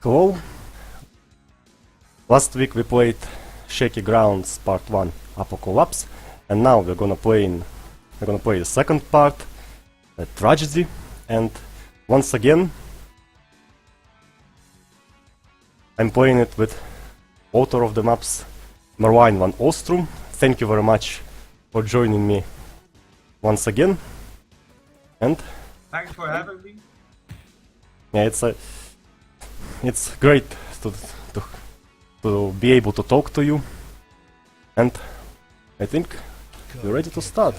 Hello. Last week we played Shaky Grounds Part 1 Apocalypse, and now we're gonna play the second part, Tragedy, and once again I'm playing it with author of the maps, Merlijn van Oostrum. Thank you very much for joining me once again. And thanks for having me. yeah, it's great to be able to talk to you, and I think we're ready to start.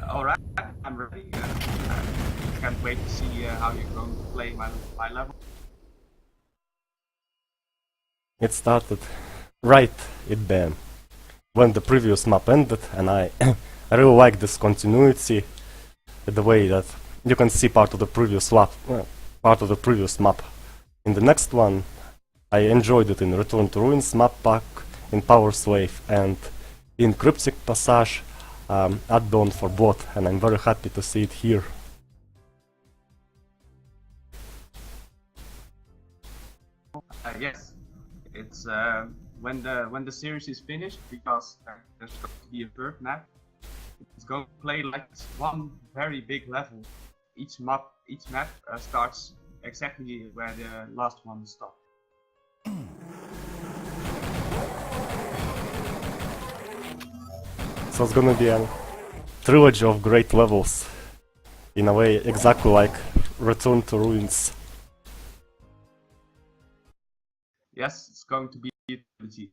Alright, I'm ready. I can't wait to see how you're going to play my level. It started right when the previous map ended, and I really like this continuity, the way that you can see part of the previous map. In the next one, I enjoyed it in Return to Ruins map pack, in Powerslave and in Cryptic Passage add-on for both, and I'm very happy to see it here. Yes, it's when the series is finished, because there's going to be a third map. It's going to play like one very big level. Each map starts exactly where the last one stopped. So it's gonna be a trilogy of great levels, in a way exactly like Return to Ruins. Yes, it's going to be a trilogy.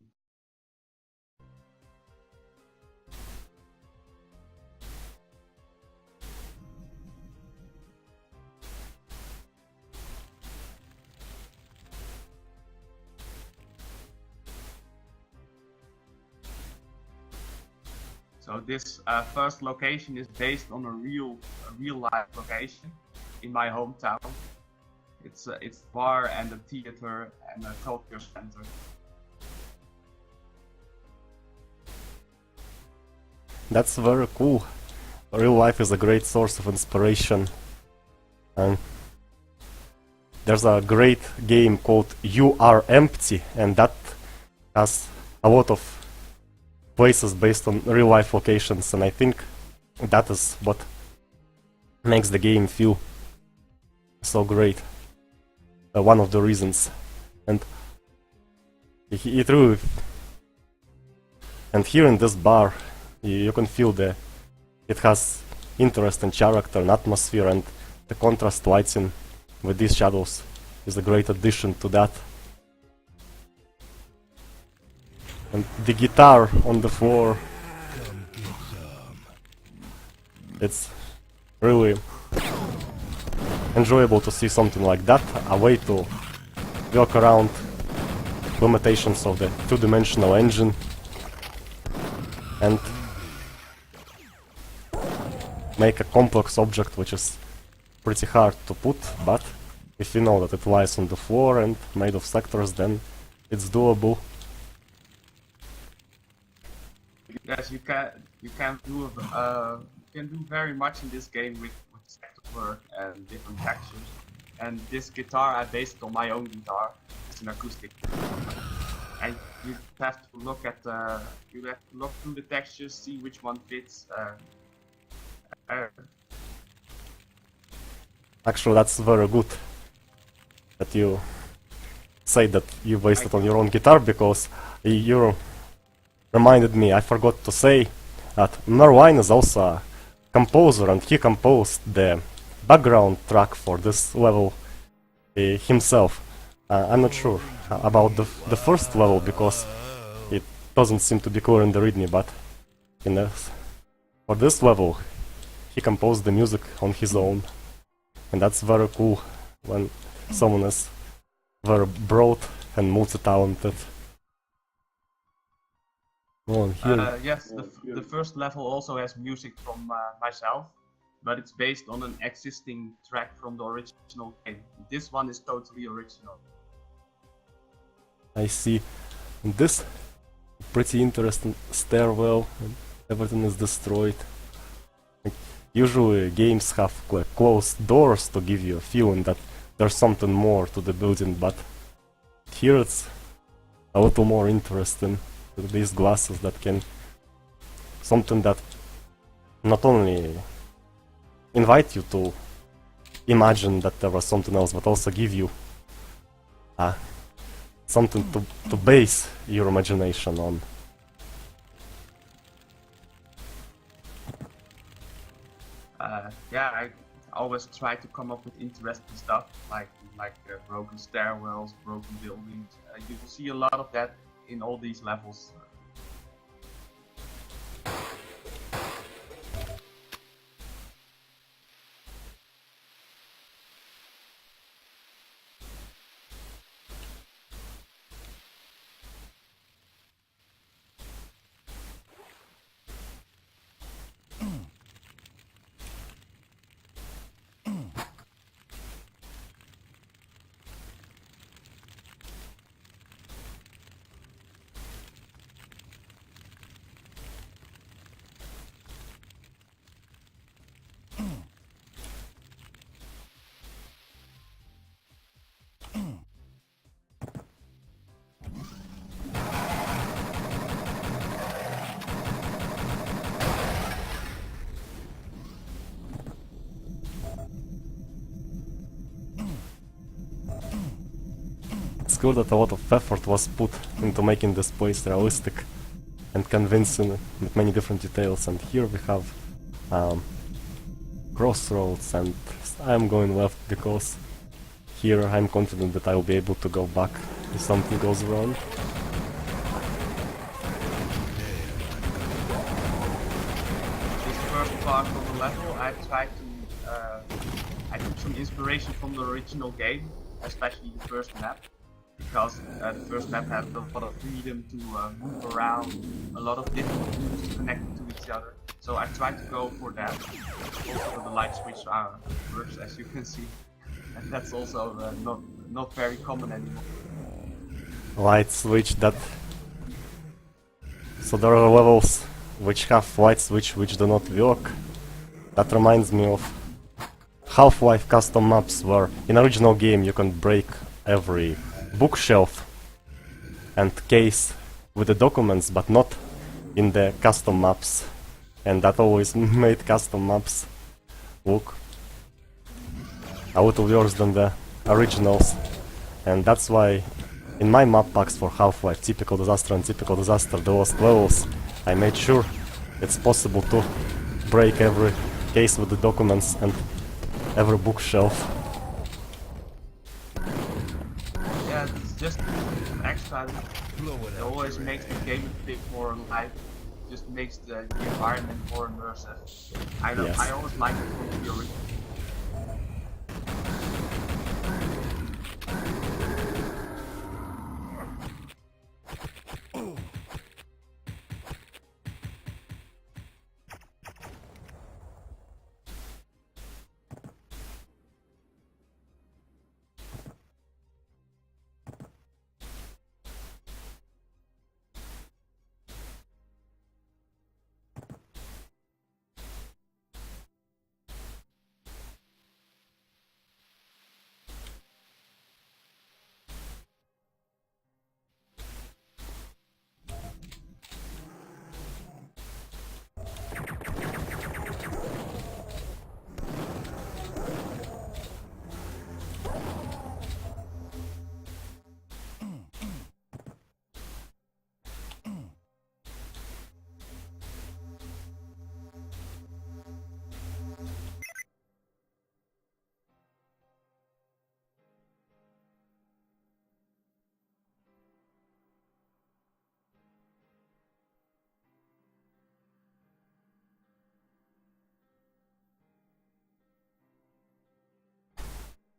So this first location is based on a real life location in my hometown. It's a bar and a theater and a culture center. That's very cool. Real life is a great source of inspiration. And there's a great game called You Are Empty, and that has a lot of places based on real life locations, and I think that is what makes the game feel so great. One of the reasons. And it really, and here in this bar you can feel it has interesting character and atmosphere, and the contrast lighting with these shadows is a great addition to that. And the guitar on the floor, it's really enjoyable to see something like that, a way to work around limitations of the two-dimensional engine and make a complex object which is pretty hard to put, but if you know that it lies on the floor and made of sectors, then it's doable. Yes, you can do very much in this game with sector work and different textures. And this guitar I based on my own guitar. It's an acoustic. And you have to look through the textures, see which one fits. Actually, that's very good that you say that you based it on your own guitar, because you reminded me, I forgot to say that Merlijn is also a composer, and he composed the background track for this level himself. I'm not sure about the first level, because it doesn't seem to be clear in the readme, but for this level he composed the music on his own, and that's very cool when someone is very broad and multi-talented. Yes, the first level also has music from myself, but it's based on an existing track from the original game. This one is totally original. I see. And this pretty interesting stairwell, and everything is destroyed. Usually games have closed doors to give you a feeling that there's something more to the building, but here it's a little more interesting with these glasses that can something that not only invite you to imagine that there was something else, but also give you something to base your imagination on. Yeah, I always try to come up with interesting stuff, like broken stairwells, broken buildings. You will see a lot of that in all these levels. It's cool that a lot of effort was put into making this place realistic and convincing with many different details, and here we have crossroads, and I'm going left because here I'm confident that I will be able to go back if something goes wrong. This first part of the level, I tried to I took some inspiration from the original game, especially the first map, because the first map had a lot of freedom to move around, a lot of different rooms connected to each other. So I tried to go for that. Also the light switch works, as you can see, and that's also not very common anymore. Light switch that... So there are levels which have light switch which do not work. That reminds me of Half-Life custom maps where in original game you can break every bookshelf and case with the documents, but not in the custom maps, and that always made custom maps look a little worse than the originals, and that's why in my map packs for Half-Life, Typical Disaster and Typical Disaster, the lost levels, I made sure it's possible to break every case with the documents and every bookshelf. Yeah, it's just an extra. It always makes the game a bit more alive. Just makes the environment more immersive. Yes. I always like it from the original.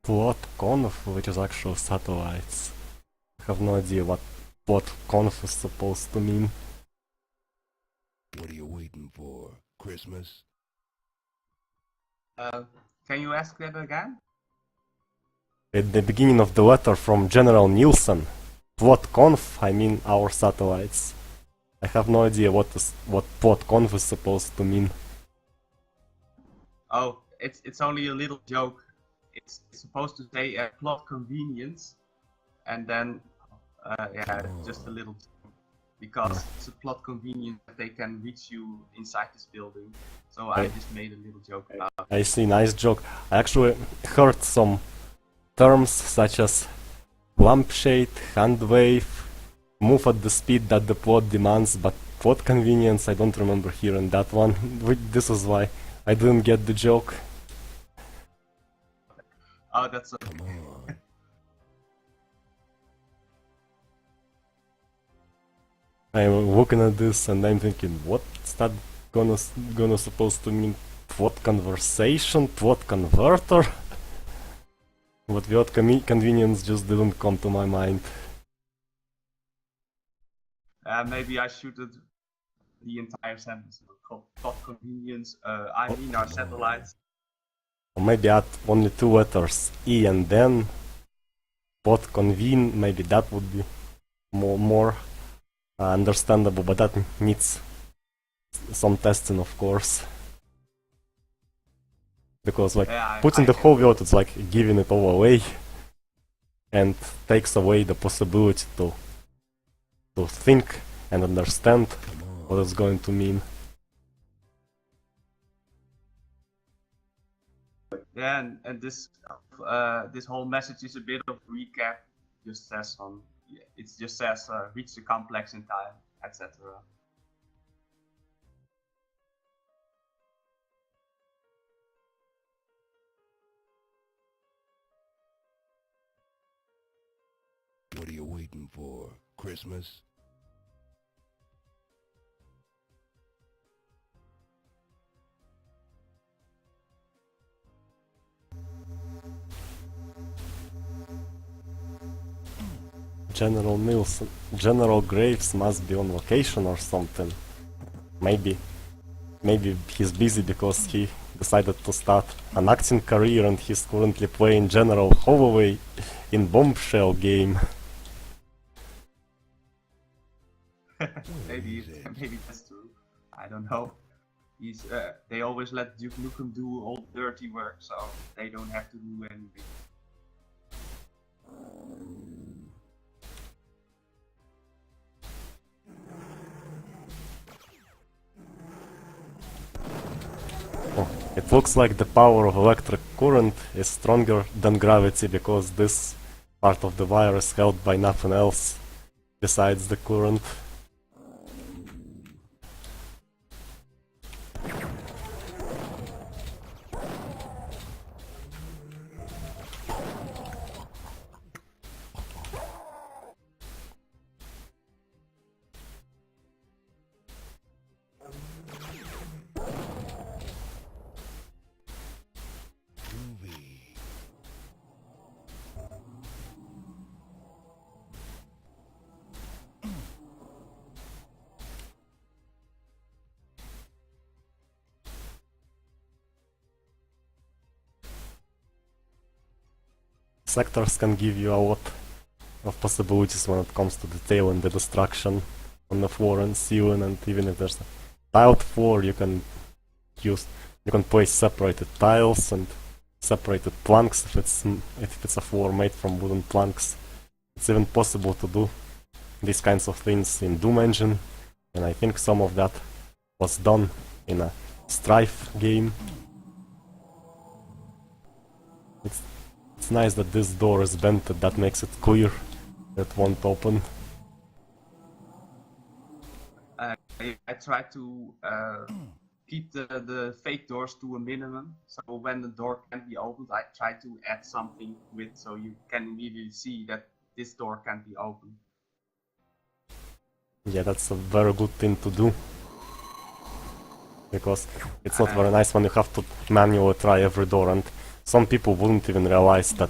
Plot conf, which is actual satellites. I have no idea what plot conf is supposed to mean. What are you waiting for? Christmas? Can you ask that again? At the beginning of the letter from General Nielsen, plot conf, I mean our satellites. I have no idea what plot conf is supposed to mean. Oh, it's only a little joke it's supposed to say plot convenience, and then just a little, because it's a plot convenience that they can reach you inside this building. So I just made a little joke about it. I see, nice joke. I actually heard some terms such as lampshade, hand wave, move at the speed that the plot demands, but plot convenience I don't remember hearing that one. This is why I didn't get the joke. Oh, that's okay. Come on. I'm looking at this and I'm thinking, what's that gonna supposed to mean? Plot conversation, plot converter? But word convenience just didn't come to my mind. Maybe I should have the entire sentence. Plot convenience. I mean our satellites. Or maybe add only two letters, E and then plot convene, maybe that would be more understandable, but that needs some testing, of course. Because like putting the whole word, it's like giving it all away and takes away the possibility to think and understand what it's going to mean. Yeah, and this this whole message is a bit of recap. Just says it just says reach the complex in time, etc. What are you waiting for? Christmas? General Graves must be on vacation or something. Maybe he's busy because he decided to start an acting career and he's currently playing General Holloway in Bombshell game. maybe that's true. I don't know. They always let Duke Nukem do all the dirty work, so they don't have to do anything. It looks like the power of electric current is stronger than gravity because this part of the wire is held by nothing else besides the current. Sectors can give you a lot of possibilities when it comes to detail and the destruction on the floor and ceiling, and even if there's a tiled floor, you can place separated tiles and separated planks if it's a floor made from wooden planks. It's even possible to do these kinds of things in Doom Engine, and I think some of that was done in a Strife game. It's nice that this door is vented, that makes it clear that it won't open. I try to keep the fake doors to a minimum, so when the door can't be opened, I try to add something with so you can immediately see that this door can't be opened. Yeah, that's a very good thing to do. Because it's not very nice when you have to manually try every door, and some people wouldn't even realize that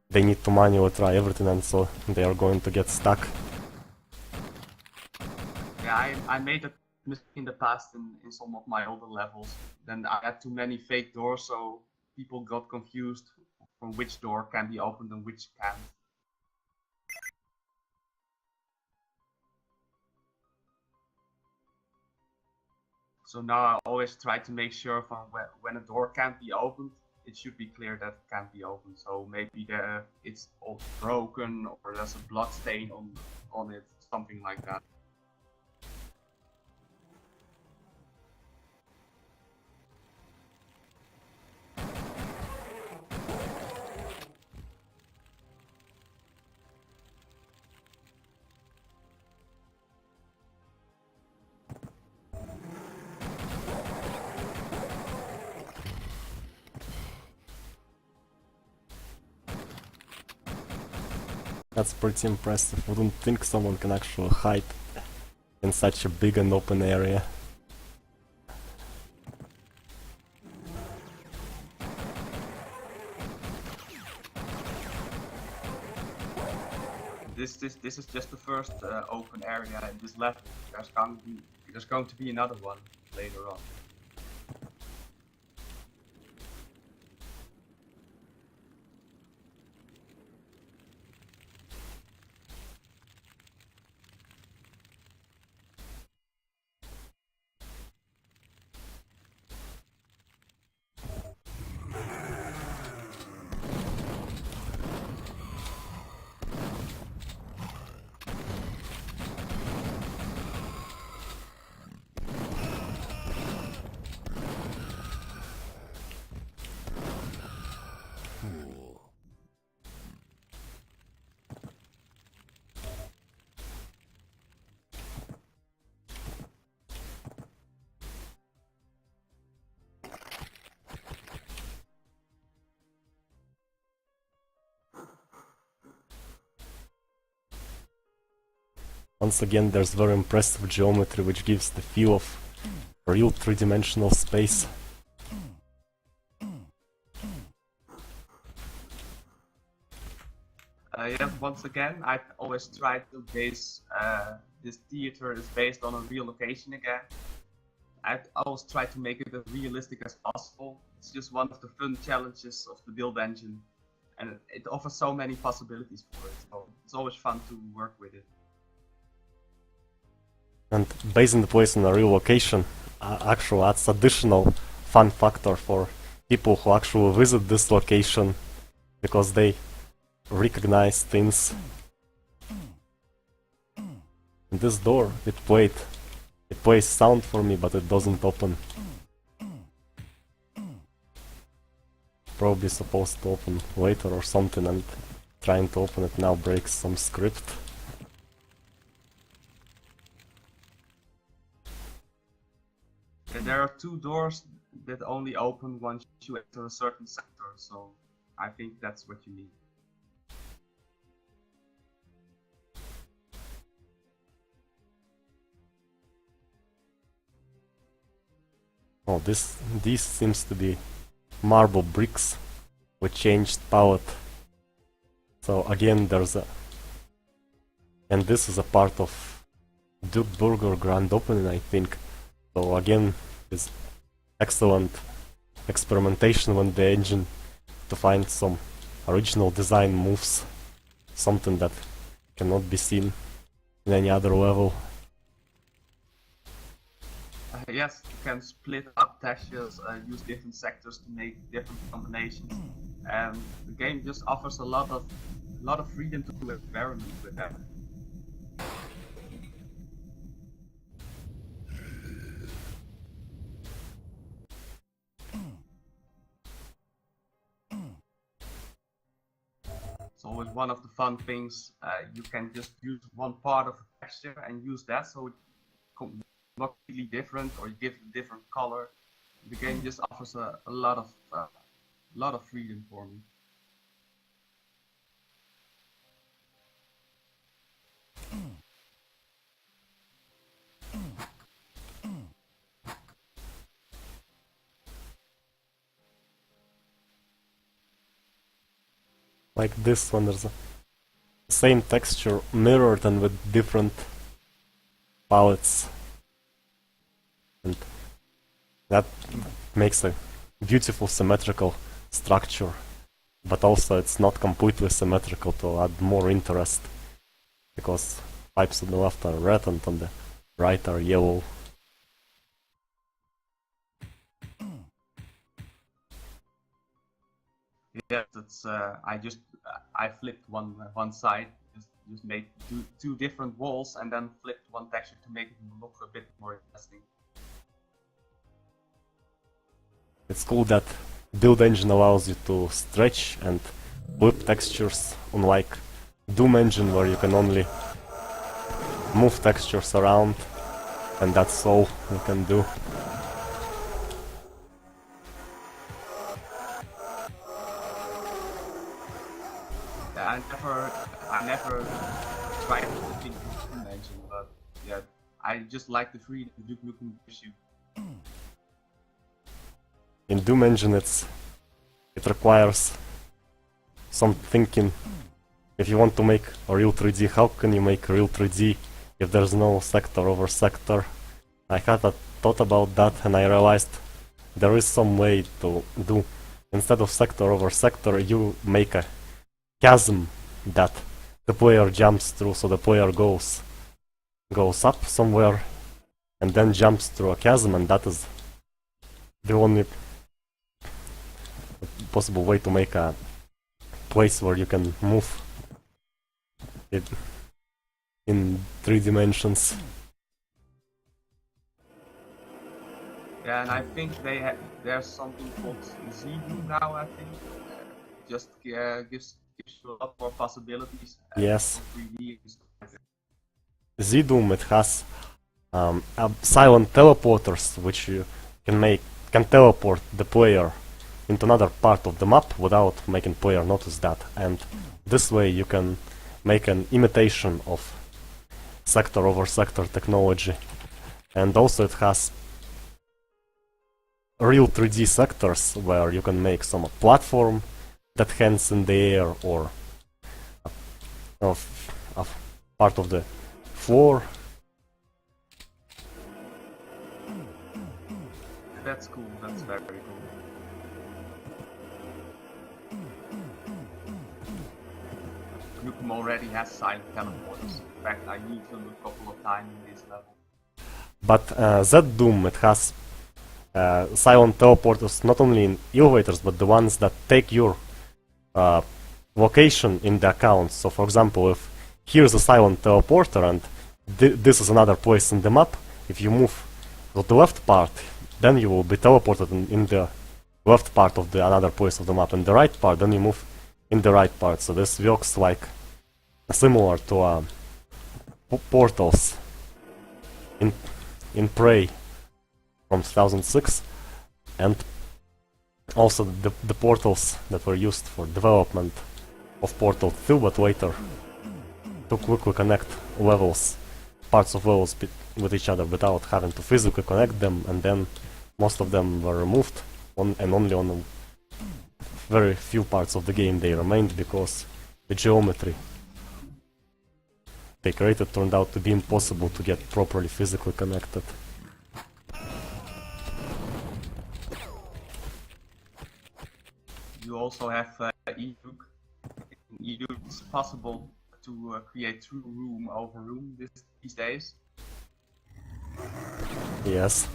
they need to manually try everything, and so they are going to get stuck. Yeah, I made a mistake in the past in some of my older levels. Then I had too many fake doors, so people got confused from which door can be opened and which can't. So now I always try to make sure from when a door can't be opened, it should be clear that it can't be opened. So maybe it's all broken or there's a blood stain on it, something like that. That's pretty impressive. Wouldn't think someone can actually hide in such a big and open area. This is just the first open area in this level. There's going to be another one later on. Once again, there's very impressive geometry which gives the feel of real three-dimensional space. Yeah, once again, I always try to base this theater is based on a real location again. I always try to make it as realistic as possible. It's just one of the fun challenges of the build engine, and it offers so many possibilities for it. So it's always fun to work with it. And basing the place on a real location actually adds additional fun factor for people who actually visit this location, because they recognize things. And this door, it plays sound for me, but it doesn't open. Probably supposed to open later or something, and trying to open it now breaks some script. There are two doors that only open once you enter a certain sector, so I think that's what you need. Oh, these seems to be marble bricks with changed palette. So again, and this is a part of Duke Burger grand opening, I think. So again, it's excellent experimentation with the engine to find some original design moves, something that cannot be seen in any other level. Yes, you can split up textures, use different sectors to make different combinations, and the game just offers a lot of freedom to experiment with that. It's always one of the fun things. You can just use one part of a texture and use that, so it completely different, or you give it a different color. The game just offers a lot of freedom for me. Like this one, there's the same texture mirrored and with different palettes. And that makes a beautiful symmetrical structure, but also it's not completely symmetrical to add more interest, because pipes on the left are red and on the right are yellow. Yeah, that's I flipped one side, just made two different walls, and then flipped one texture to make it look a bit more interesting. It's cool that build engine allows you to stretch and flip textures, unlike Doom engine where you can only move textures around, and that's all you can do. Yeah, I never tried the thing Doom engine, but yeah, I just like the freedom Duke Nukem gives you. In Doom engine it requires some thinking. If you want to make a real 3D, how can you make a real 3D if there's no sector over sector? I had a thought about that and I realized there is some way to do, instead of sector over sector, you make a chasm that the player jumps through, so the player goes up somewhere and then jumps through a chasm, and that is the only possible way to make a place where you can move it in 3 dimensions. Yeah, and I think there's something called Z-Doom now. I think just gives you a lot more possibilities. Yes. 3D and stuff like that. Z-Doom, it has silent teleporters which you can teleport the player into another part of the map without making player notice that, and this way you can make an imitation of sector over sector technology. And also it has real 3D sectors where you can make some platform that hangs in the air, or of part of the floor. That's cool. That's very cool. Nukem already has silent teleporters. In fact, I used them a couple of times in this level. But Z-Doom, it has silent teleporters not only in elevators, but the ones that take your location in the account. So for example, if here's a silent teleporter and this is another place in the map, if you move to the left part, then you will be teleported in the left part of the another place of the map, and the right part, then you move in the right part. So this works like similar to portals in Prey from 2006, and also the portals that were used for development of Portal 2, but later to quickly connect levels, parts of levels with each other without having to physically connect them, and then most of them were removed, and only on very few parts of the game they remained because the geometry they created turned out to be impossible to get properly physically connected. You also have E-Duke. In E-Duke, it's possible to create true room over room these days. Yes.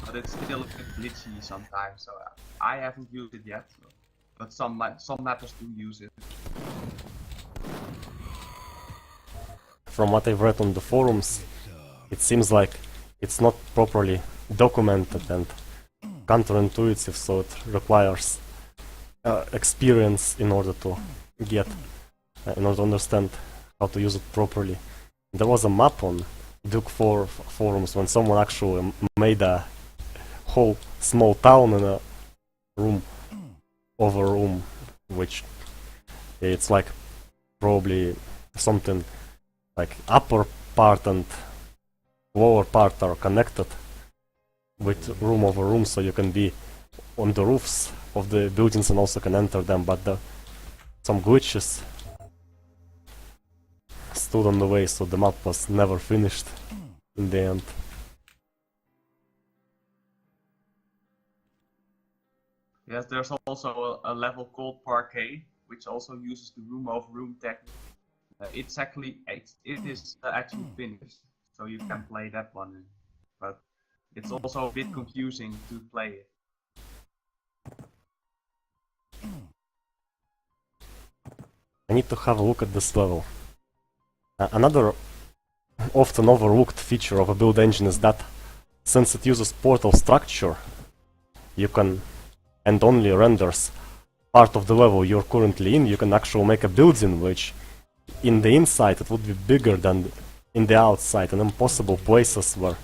But it's still a bit glitchy sometimes, so I haven't used it yet. But some mappers do use it. From what I've read on the forums, it seems like it's not properly documented and counterintuitive, so it requires experience in order to understand how to use it properly. There was a map on Duke 4 forums when someone actually made a whole small town in a room over room, which it's like probably something like upper part and lower part are connected with room over room, so you can be on the roofs of the buildings and also can enter them, but some glitches stood on the way, so the map was never finished in the end. Yes, there's also a level called Parquet, which also uses the room over room technique. It is actually finished, so you can play that one, but it's also a bit confusing to play it. need to have a look at this level. Another often overlooked feature of a build engine is that since it uses portal structure, you can, and only renders part of the level you're currently in, you can actually make a building which in the inside it would be bigger than in the outside, and impossible places where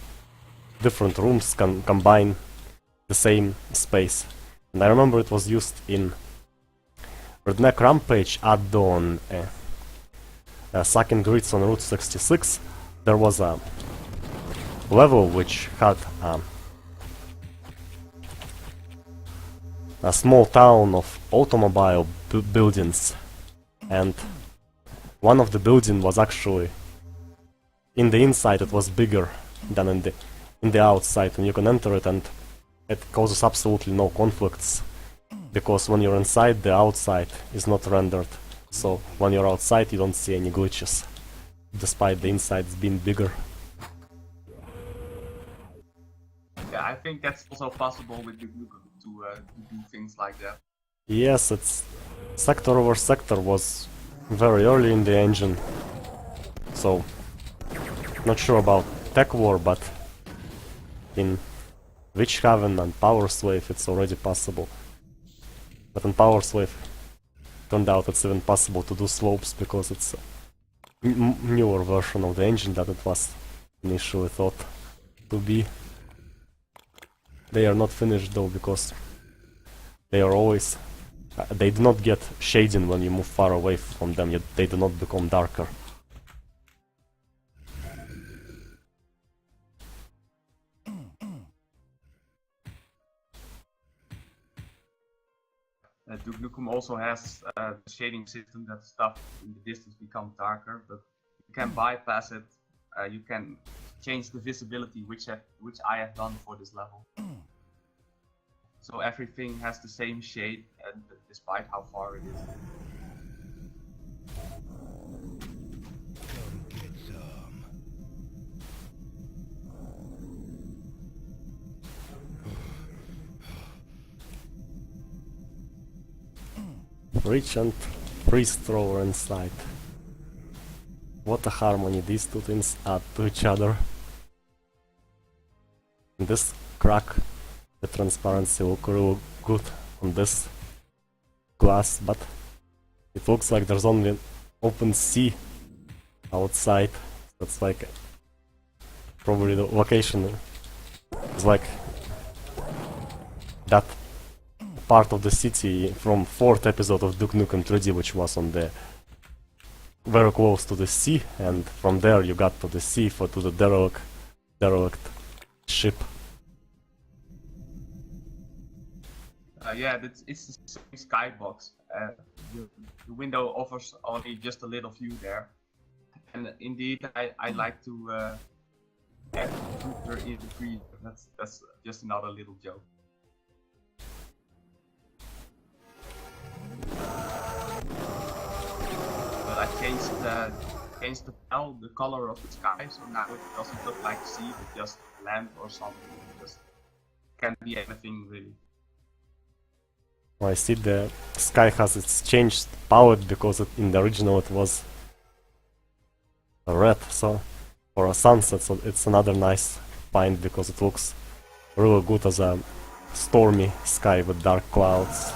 different rooms can combine the same space. And I remember it was used in Redneck Rampage add-on Sucking Grids on Route 66. There was a level which had a small town of automobile buildings, and one of the buildings was actually in the inside. It was bigger than in the outside, and you can enter it and it causes absolutely no conflicts, because when you're inside, the outside is not rendered, so when you're outside you don't see any glitches despite the insides being bigger. Yeah, I think that's also possible with the Google to do things like that. Yes, it's sector over sector was very early in the engine, so not sure about Tech War, but in Witch Haven and Powerslave it's already possible. But in Powerslave turned out it's even possible to do slopes because it's a newer version of the engine than it was initially thought to be. They are not finished though, because they are always they do not get shading when you move far away from them, yet they do not become darker. Duke Nukem also has the shading system that stuff in the distance becomes darker, but you can bypass it. You can change the visibility, which I have done for this level. So everything has the same shade, and despite how far it is. Come get some. Reach and freeze thrower inside. What a harmony these two things add to each other. In this crack, the transparency look real good on this glass, but it looks like there's only an open sea outside. That's like probably the location is like that part of the city from 4th episode of Duke Nukem 3D, which was on the very close to the sea, and from there you got to the sea to the derelict ship. Yeah, it's the same skybox. The window offers only just a little view there, and indeed I like to add Jupiter in between. That's just another little joke. But I changed the color of the sky, so now it doesn't look like sea, but just land or something. It just can be anything really. Well, I see the sky has its changed palette, because in the original it was red, so for a sunset, so it's another nice find, because it looks really good as a stormy sky with dark clouds.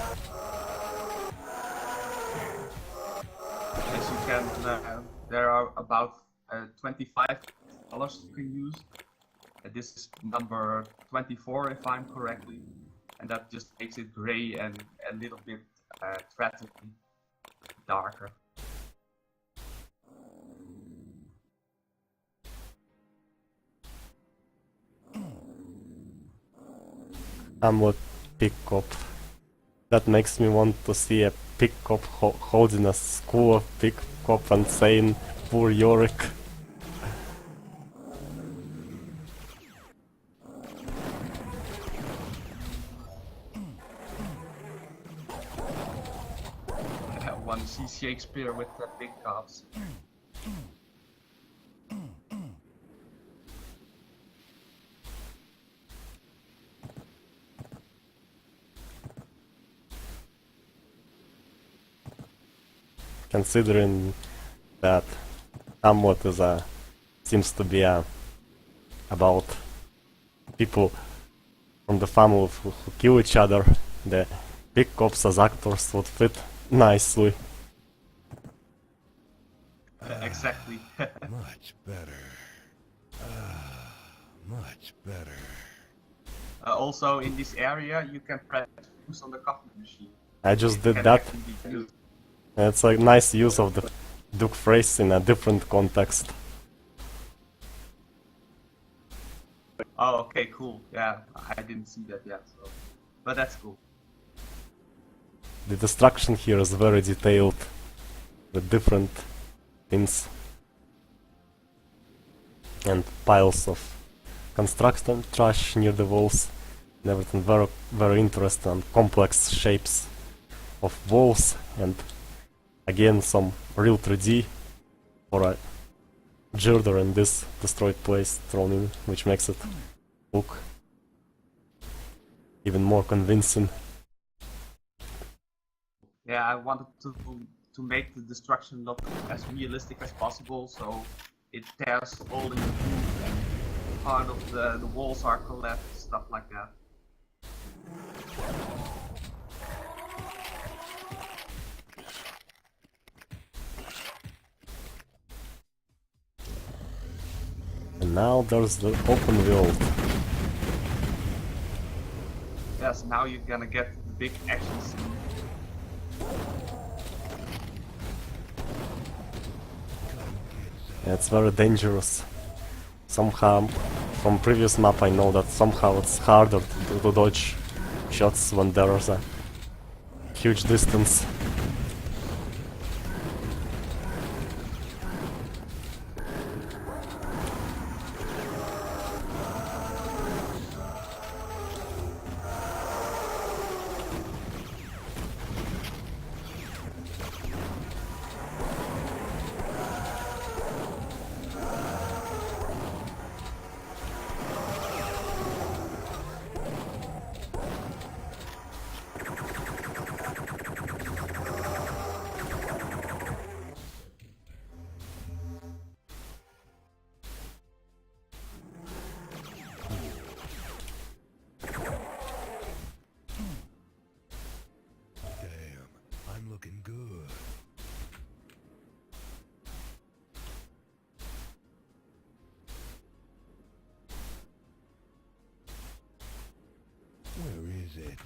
As you can, there are about 25 colors you can use. This is number 24 if I'm correctly, and that just makes it gray and a little bit threatening, darker. Hamlet pickup. That makes me want to see a pickup holding a school of pickup and saying, "Poor Yorick." One sees Shakespeare with the big cups. considering that somewhat is seems to be about people from the family who kill each other. The big cops as actors would fit nicely. Exactly. Much better. Much better. Also, in this area, you can press fuse on the coffee machine. I just It did can that. actually be used. It's a nice use of the Duke phrase in a different context. Oh, okay, cool. Yeah, I didn't see that yet, so. But that's cool. The destruction here is very detailed, with different things and piles of construction trash near the walls and everything. Very interesting and complex shapes of walls, and again some real 3D for a girder in this destroyed place thrown in, which makes it look even more convincing. Yeah, I wanted to make the destruction look as realistic as possible, so it tears all in two and part of the walls are collapsed, stuff like that. And now there's the open world. Yes, now you're gonna get the big action scene. It's very dangerous. Somehow, from previous map I know that somehow it's harder to dodge shots when there's a huge distance. Damn, I'm looking good. Where is it?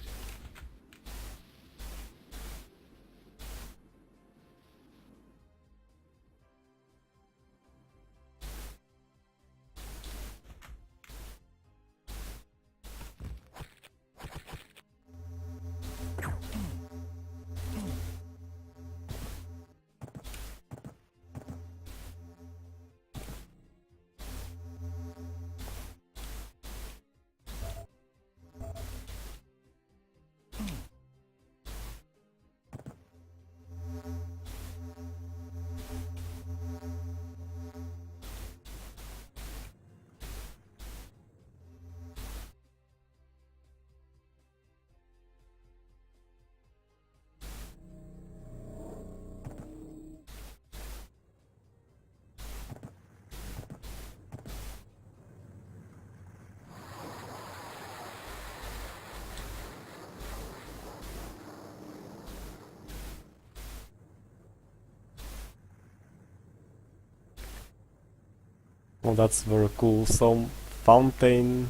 Well, that's very cool. Some fountain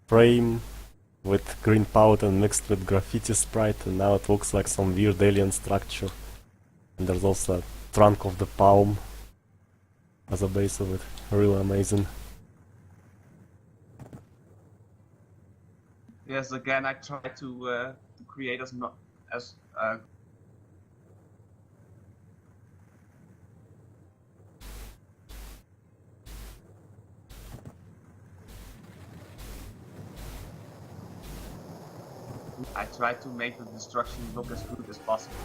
frame with green powder mixed with graffiti sprite, and now it looks like some weird alien structure. And there's also a trunk of the palm as a base of it. Really amazing. Yes, again, I try to create as I try to make the destruction look as good as possible.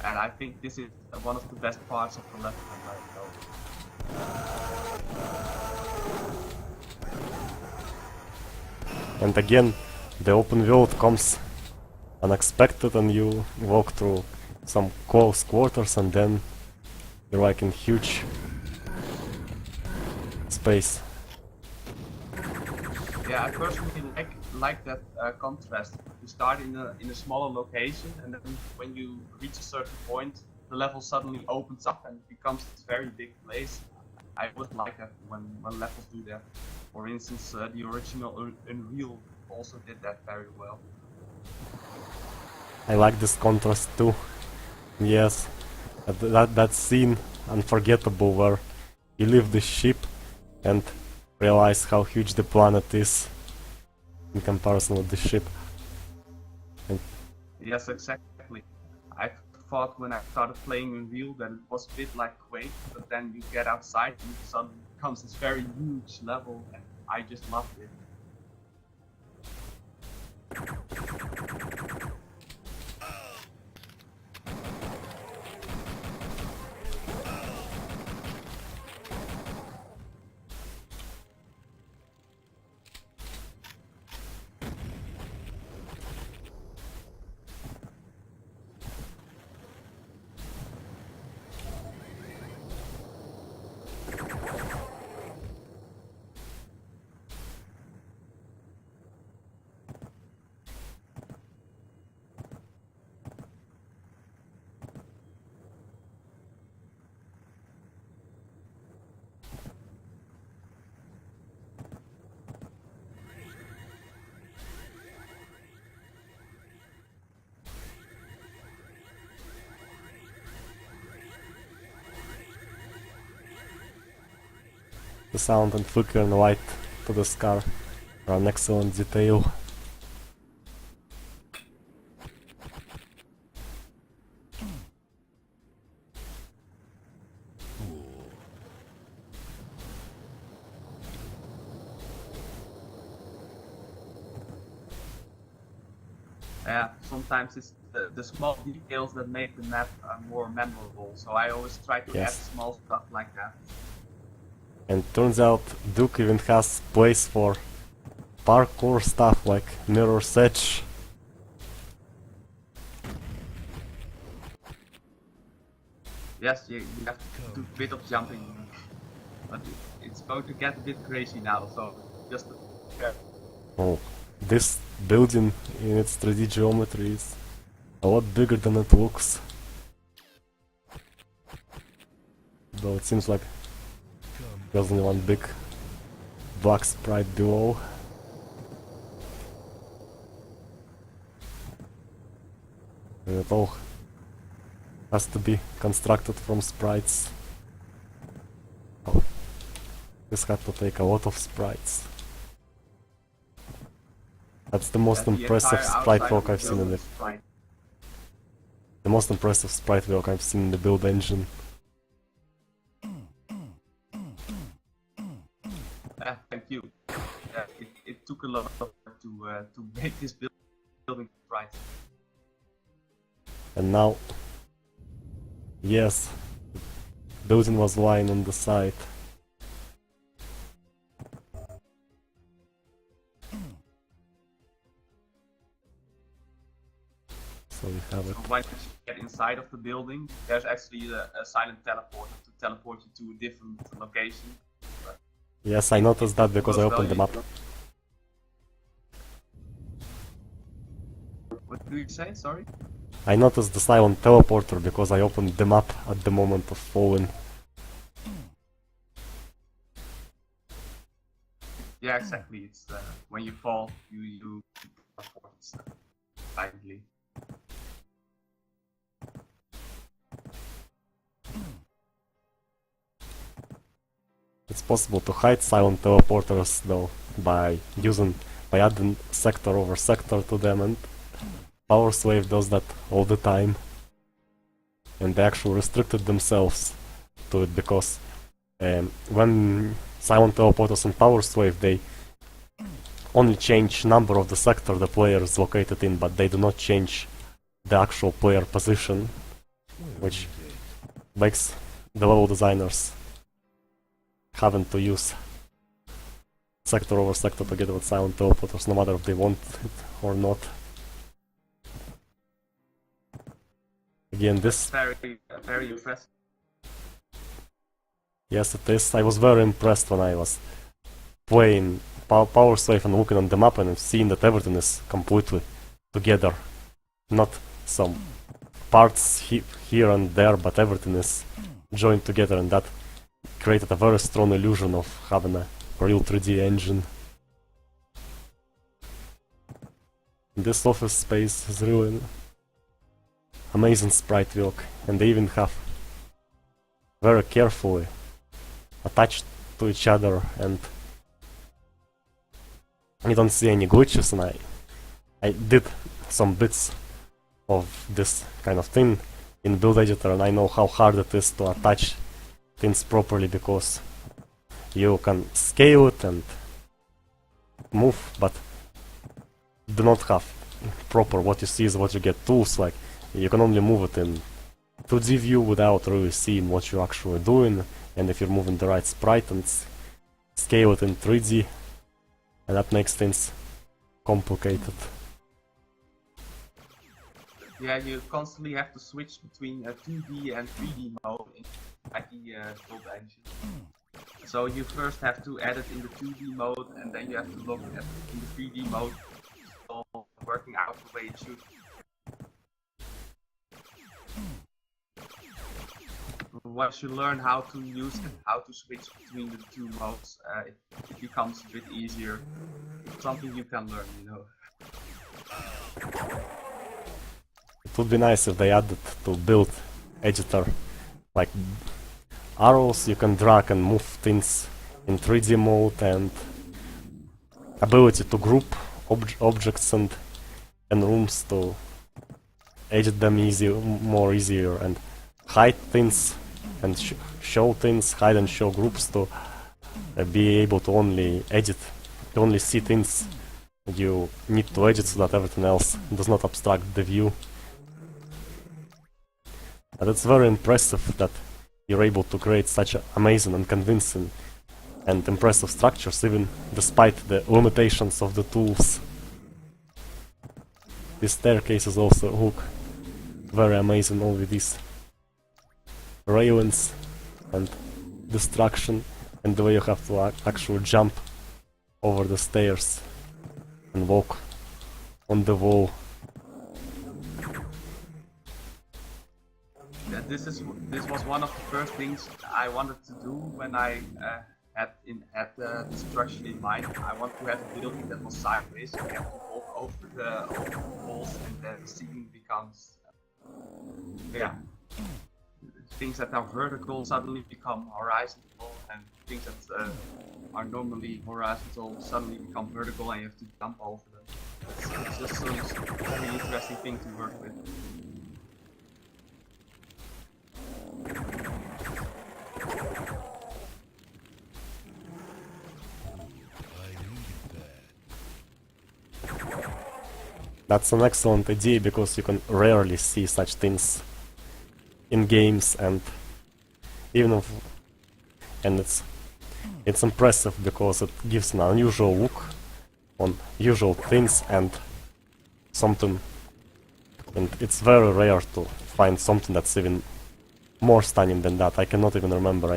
And I think this is one of the best parts of the Left 4 Dead mode. And again, the open world comes unexpected and you walk through some close quarters and then you're like in huge space. Yeah, I personally like that contrast. You start in a smaller location, and then when you reach a certain point, the level suddenly opens up and becomes this very big place. I would like that when levels do that. For instance, the original Unreal also did that very well. I like this contrast too. Yes, that scene, unforgettable, where you leave the ship and realize how huge the planet is in comparison with the ship. And Yes, exactly. I thought when I started playing Unreal that it was a bit like Quake, but then you get outside and it suddenly becomes this very huge level, and I just loved it. the sound and flickering light to the scar are an excellent detail. Yeah, sometimes it's the small details that make the map more memorable, so I always try to Yes. add small stuff like that. And turns out Duke even has place for parkour stuff like Mirror's Edge. Yes, you have to do a bit of jumping, but it's going to get a bit crazy now, so just prepare. Oh, this building in its 3D geometry is a lot bigger than it looks. Though it seems like there's only one big black sprite below. And it all has to be constructed from sprites. Oh, this had to take a lot of sprites. That's the most The impressive entire sprite outside work of the I've seen in building the is sprite. most impressive sprite work I've seen in the build engine. Thank you. It took a lot of work to make this building right. And now, yes, building was lying on the side. So we have it. So once you get inside of the building, there's actually a silent teleporter to teleport you to a different location. Yes, I noticed that because I opened the map. What do you say? Sorry? I noticed the silent teleporter because I opened the map at the moment of falling. Yeah, exactly. It's when you fall, you teleport silently. It's possible to hide silent teleporters though by adding sector over sector to them, and Powerslave does that all the time. And they actually restricted themselves to it because when silent teleporters in Powerslave, they only change number of the sector the player is located in, but they do not change the actual player position, which makes the level designers having to use sector over sector together with silent teleporters, no matter if they want it or not. again, this... Very impressive. Yes, it is. I was very impressed when I was playing Powerslave and looking on the map and seeing that everything is completely together. Not some parts here and there, but everything is joined together, and that created a very strong illusion of having a real 3D engine. This office space is really amazing sprite work, and they even have very carefully attached to each other, and you don't see any glitches. And I did some bits of this kind of thing in build editor, and I know how hard it is to attach things properly, because you can scale it and move, but do not have proper, what you see is what you get, tools. Like, you can only move it in 2D view without really seeing what you're actually doing, and if you're moving the right sprite, and scale it in 3D, and that makes things complicated. Yeah, you constantly have to switch between 2D and 3D mode in the build engine. So you first have to edit in the 2D mode, and then you have to look at in the 3D mode, all working out the way it should. Once you learn how to use it, how to switch between the two modes, it becomes a bit easier. It's something you can learn, you know. It would be nice if they added to build editor, like arrows you can drag and move things in 3D mode, and ability to group objects and rooms to edit them more easier, and hide things and show things, hide and show groups to be able to only see things you need to edit, so that everything else does not obstruct the view. But it's very impressive that you're able to create such amazing and convincing and impressive structures, even despite the limitations of the tools. These staircases also look very amazing, all with these railings and destruction, and the way you have to actually jump over the stairs and walk on the wall. Yeah, this was one of the first things I wanted to do when I had the structure in mind. I want to have a building that was sideways, so you have to walk over the walls, and then the ceiling becomes things that are vertical suddenly become horizontal, and things that are normally horizontal suddenly become vertical, and you have to jump over them. It's just a very interesting thing to work with. That's an excellent idea, because you can rarely see such things in games, and it's impressive because it gives an unusual look on usual things, and it's very rare to find something that's even more stunning than that. I cannot even remember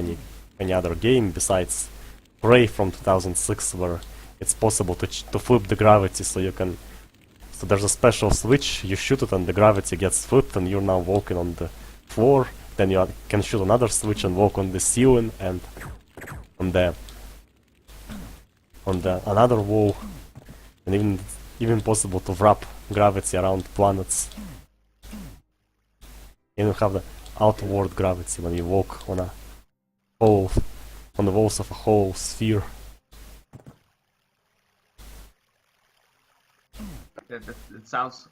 any other game besides Prey from 2006 where it's possible to flip the gravity, so there's a special switch, you shoot it and the gravity gets flipped, and you're now walking on the floor. Then you can shoot another switch and walk on the ceiling and on the another wall, and even possible to wrap gravity around planets. And you have the outward gravity when you walk on the walls of a whole sphere. It sounds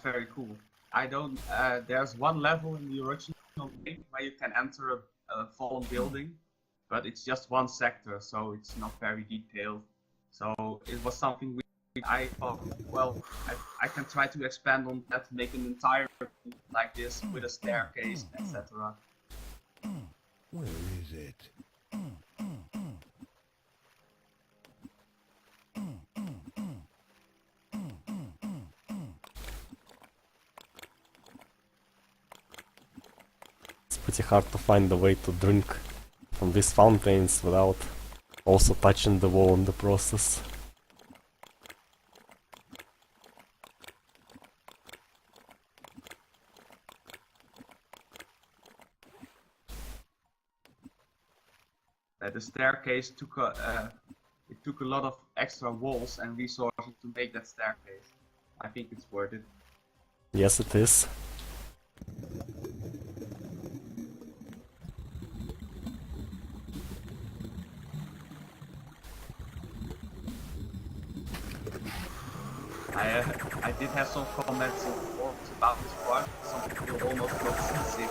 very cool. I don't. There's one level in the original game where you can enter a fallen building, but it's just one sector, so it's not very detailed. So it was something I thought, well, I can try to expand on that, make an entire like this with a staircase, etc. Where is it? pretty hard to find a way to drink from these fountains without also touching the wall in the process. The staircase took it took a lot of extra walls and resources to make that staircase. I think it's worth it. Yes, it is. I did have some comments on forums about this part. Some people almost got seasick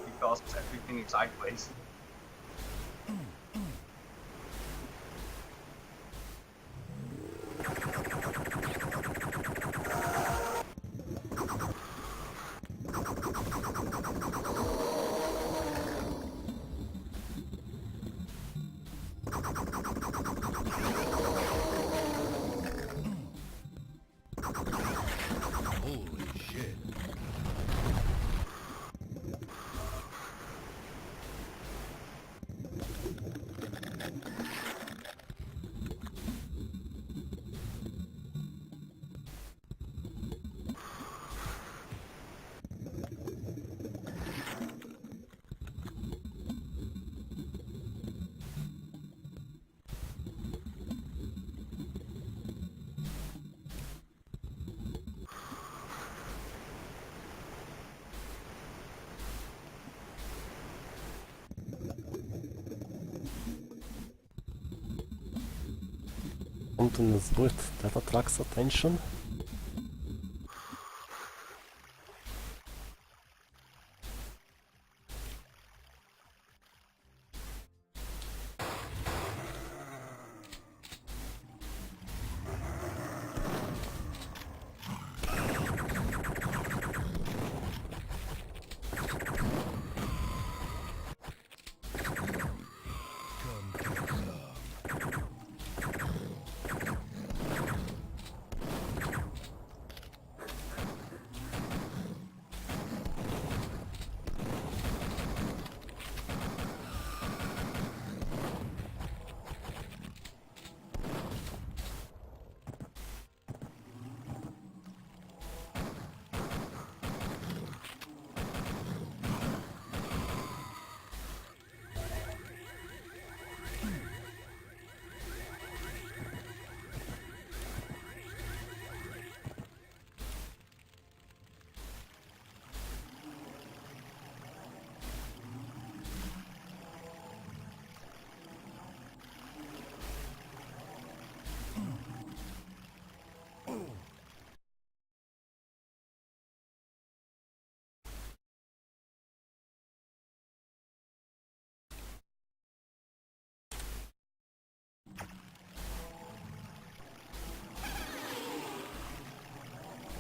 because everything is sideways. Holy shit. Something is good that attracts attention.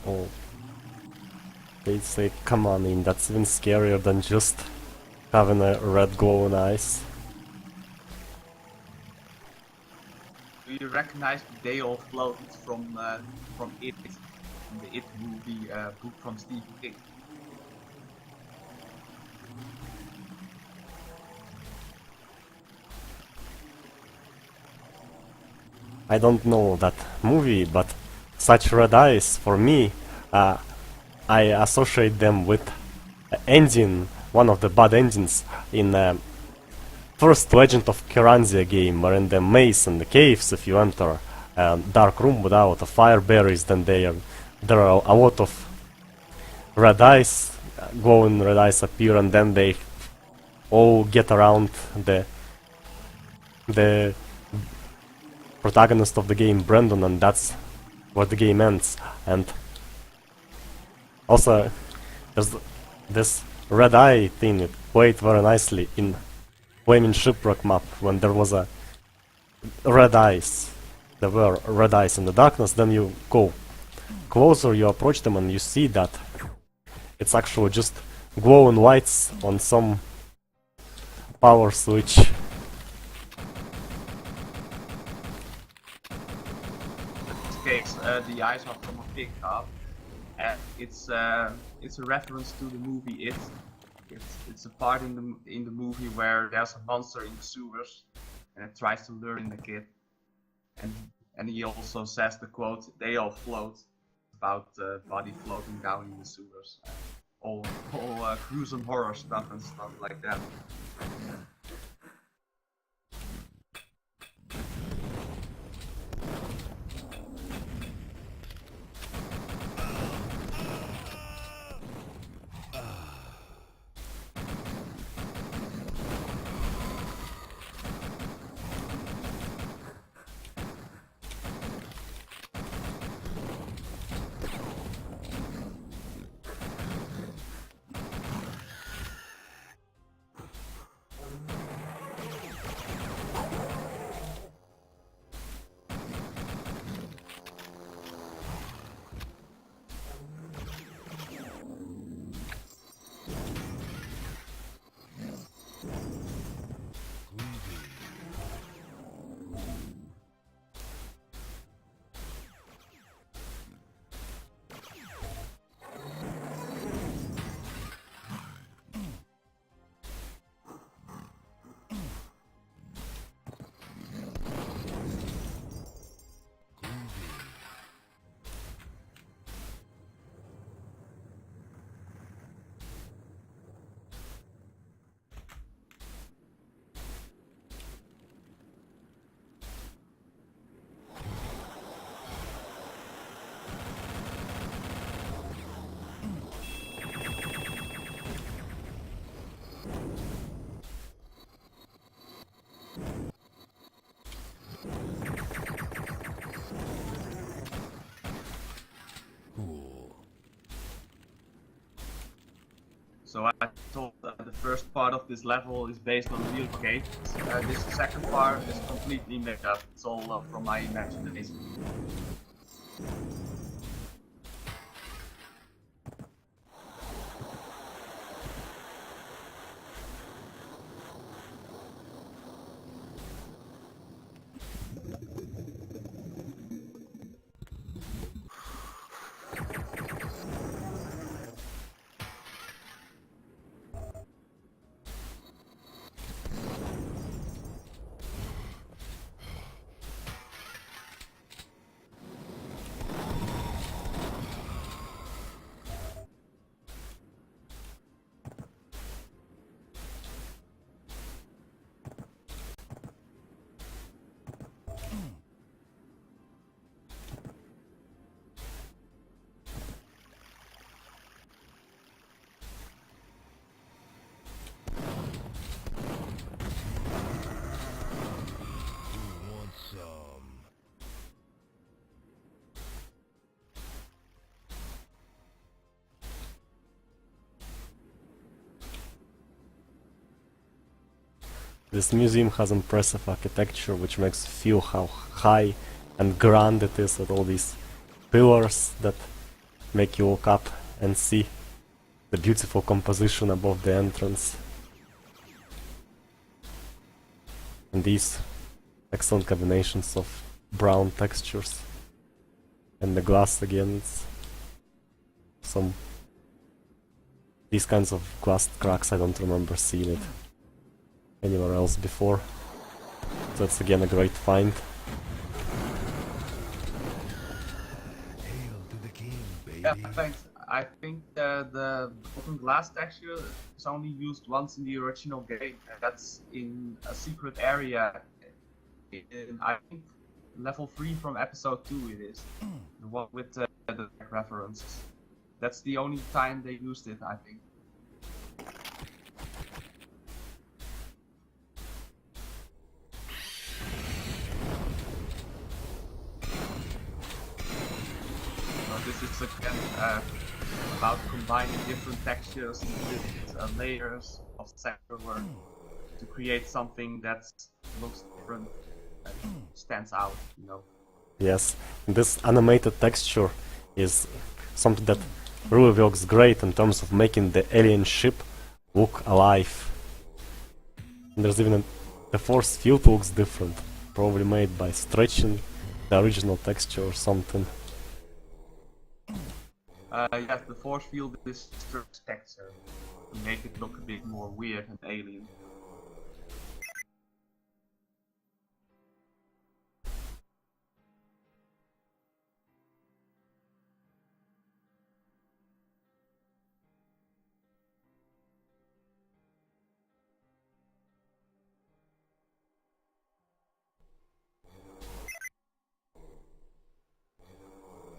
Oh, they say, come on in, that's even scarier than just having a red glowing eyes. Do you recognize the They All Float from It, from the It movie book from Stephen King? I don't know that movie, but such red eyes, for me, I associate them with ending, one of the bad endings in first Legend of Kiranzia game, where in the maze and the caves, if you enter a dark room without a fire berries, then there are a lot of red eyes, glowing red eyes appear, and then they all get around the protagonist of the game, Brandon, and that's where the game ends. And also, there's this red eye thing. It played very nicely in Flaming Shipwreck map when there was a red eyes. There were red eyes in the darkness. Then you go closer, you approach them, and you see that it's actually just glowing lights on some power switch. Case, the eyes are from a pig cub, and it's a reference to the movie It, It's a part in the movie where there's a monster in the sewers, and it tries to lure in the kid, and he also says the quote, "They all float," about the body floating down in the sewers, all gruesome horror stuff and stuff like that. So I thought the first part of this level is based on real gates. This second part is completely made up. It's all from my imagination. This museum has impressive architecture which makes you feel how high and grand it is, with all these pillars that make you look up and see the beautiful composition above the entrance. And these excellent combinations of brown textures. And the glass again, it's some... These kinds of glass cracks, I don't remember seeing it anywhere else before. So that's again a great find. Hail to the king, baby. Yeah, thanks. I think the broken glass texture is only used once in the original game, and that's in a secret area in, I think, level 3 from episode 2 it is. The one with the references. That's the only time they used it, I think. This is again about combining different textures and different layers of sector work to create something that looks different and stands out, you know. Yes, this animated texture is something that really works great in terms of making the alien ship look alive. And there's even the force field looks different, probably made by stretching the original texture or something. Yes, the force field is texture. to make it look a bit more weird and alien.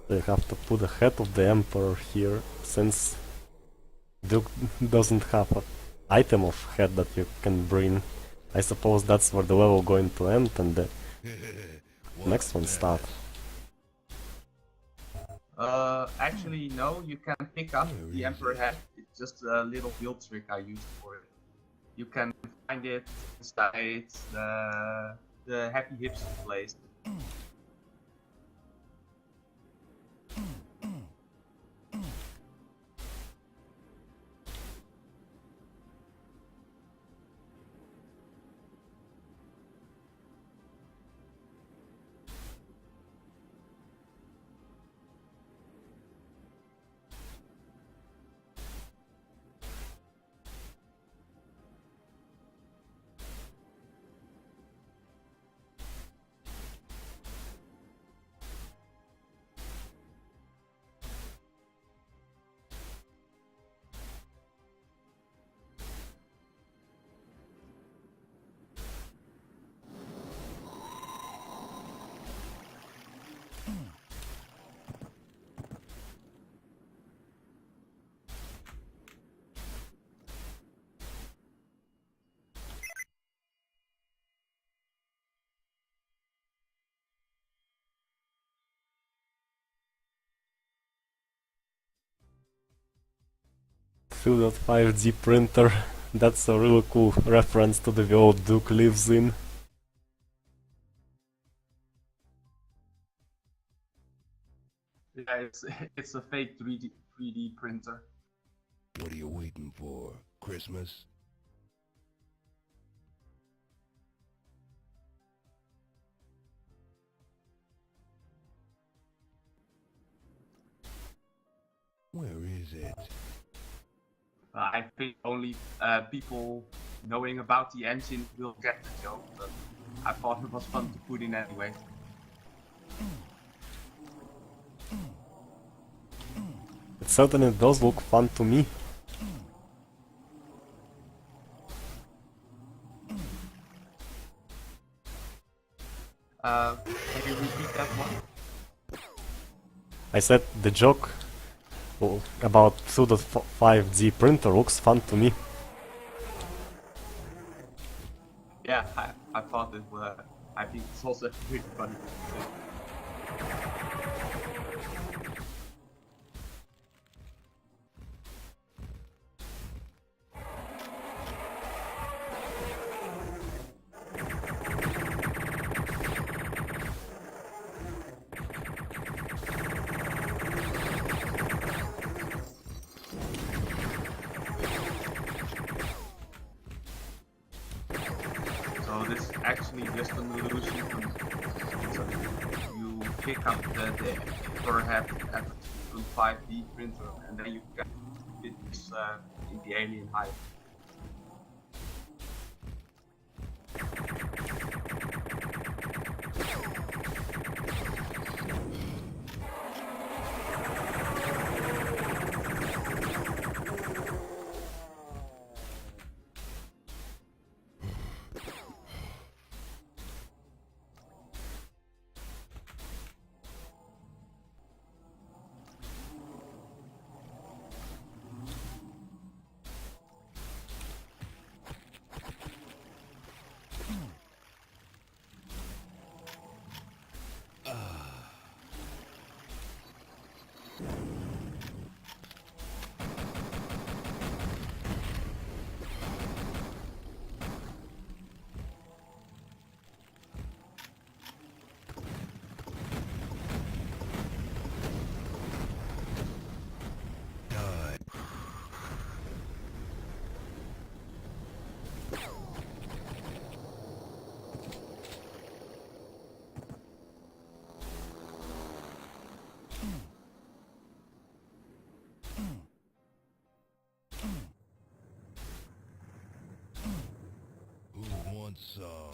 You have to put the head of the emperor here, since Duke doesn't have an item of head that you can bring. I suppose that's where the level going to end and the next one start. Actually, no, you can pick up the Emperor head. It's just a little build trick I used for it. You can find it inside the Happy Hips place. Feel that 5D printer. That's a really cool reference to the world Duke lives in. Yeah, it's a fake 3D printer. What are you waiting for? Christmas? Where is it? I think only people knowing about the engine will get the joke, but I thought it was fun to put in anyway. It certainly does look fun to me. Can you repeat that one? I said the joke about 2.5D printer looks fun to me. Yeah, I thought it was. I think it's also really funny. So this is actually just an illusion. So you pick up the per head at a 5D printer, and then you can fit this in the alien hive. Awesome.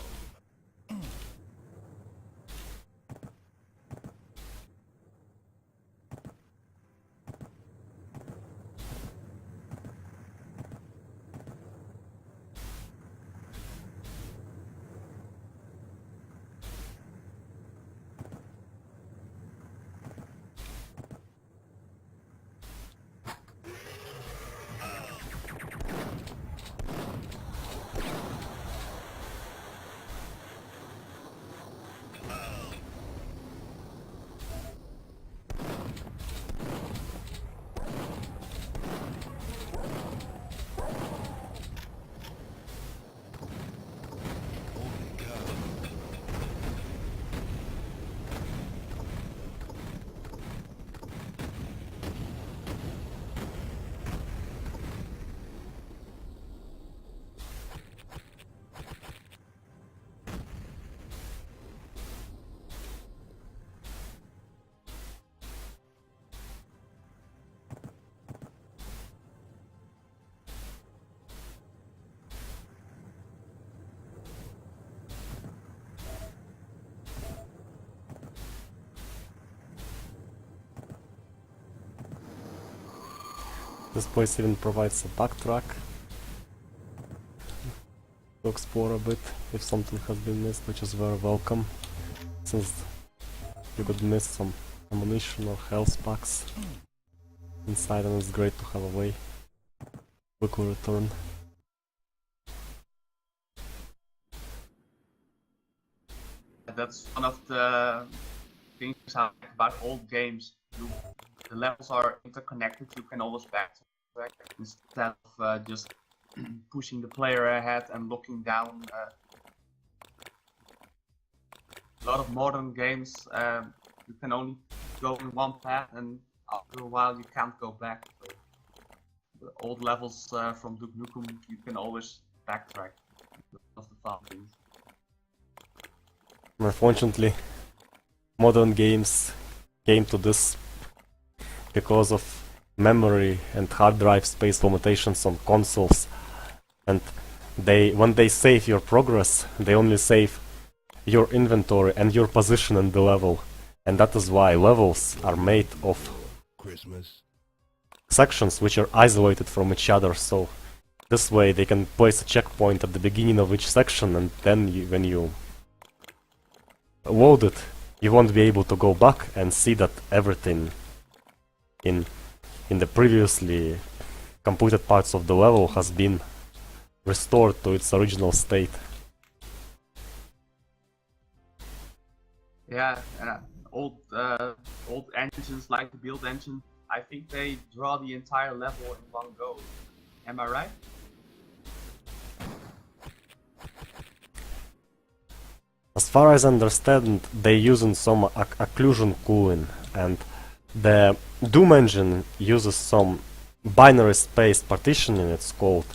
This place even provides a backtrack to explore a bit if something has been missed, which is very welcome, since you could miss some ammunition or health packs inside, and it's great to have a way quickly return. That's one of the things I like about old games. The levels are interconnected. You can always backtrack instead of just pushing the player ahead and looking down. A lot of modern games, you can only go in one path, and after a while you can't go back. So the old levels from Duke Nukem, you can always backtrack. That's one of the fun things. Unfortunately, modern games came to this because of memory and hard drive space limitations on consoles, and when they save your progress, they only save your inventory and your position in the level, and that is why levels are made of Christmas. sections which are isolated from each other, so this way they can place a checkpoint at the beginning of each section, and then when you load it, you won't be able to go back and see that everything in the previously completed parts of the level has been restored to its original state. Yeah, old engines like the build engine, I think they draw the entire level in one go. Am I right? As far as I understand, they using some occlusion cooling, and the Doom engine uses some binary space partitioning, it's called,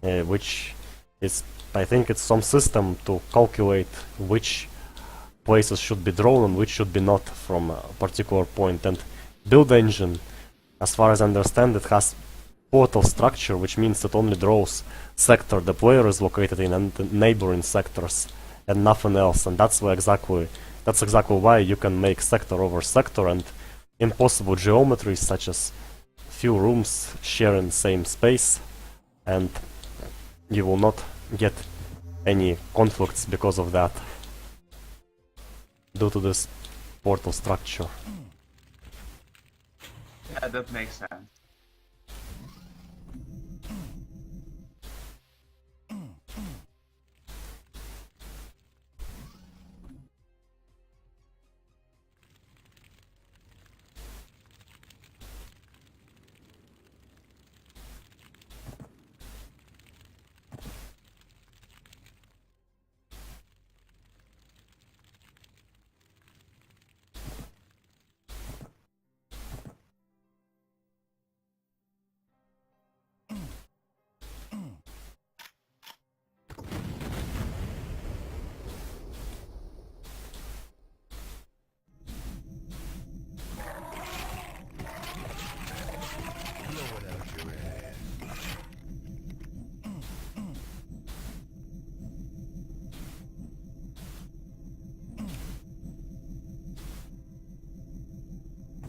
which is, I think it's some system to calculate which places should be drawn and which should be not from a particular point. And build engine, as far as I understand, it has portal structure, which means it only draws sector the player is located in and the neighboring sectors and nothing else. And that's exactly why you can make sector over sector and impossible geometries such as few rooms sharing same space, and you will not get any conflicts because of that, due to this portal structure. Yeah, that makes sense.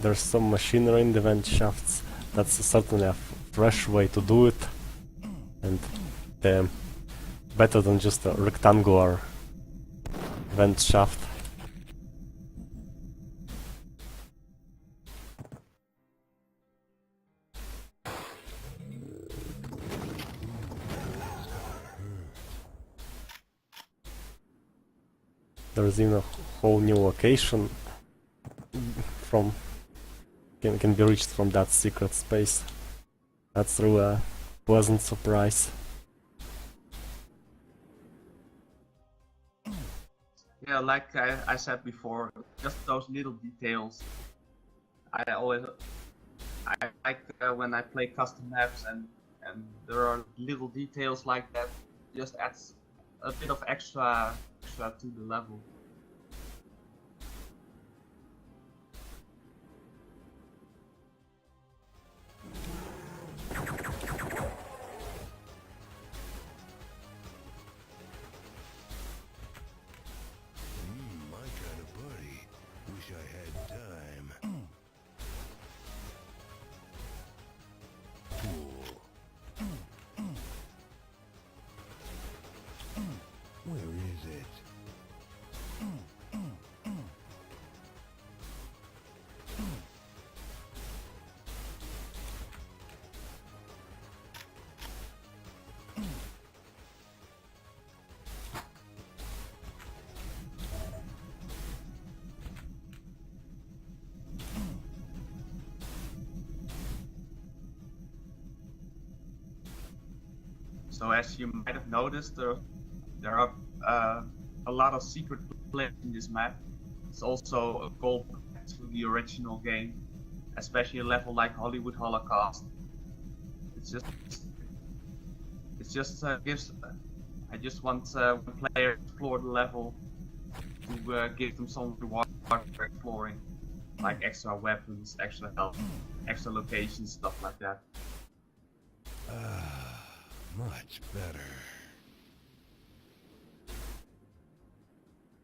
there's some machinery in the vent shafts. That's certainly a fresh way to do it, and better than just a rectangular vent shaft. There's even a whole new location from can be reached from that secret space. That's really a pleasant surprise. Yeah, like I said before, just those little details. I like when I play custom maps and there are little details like that. Just adds a bit of extra to the level. My kind of party. Wish I had time. Cool. Where is it? So as you might have noticed, there are a lot of secret places in this map. It's also a callback to the original game, especially a level like Hollywood Holocaust. It just gives. I just want when players explore the level to give them some reward for exploring, like extra weapons, extra health, extra locations, stuff like that. Much better.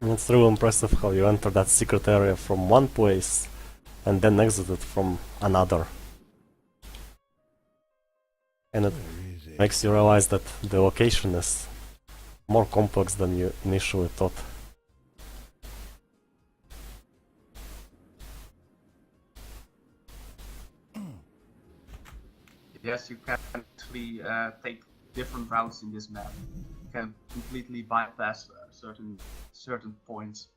And it's really impressive how you enter that secret area from one place and then exit it from another. And it Where is it? makes you realize that the location is more complex than you initially thought. Yes, you can actually take different routes in this map. You can completely bypass certain points.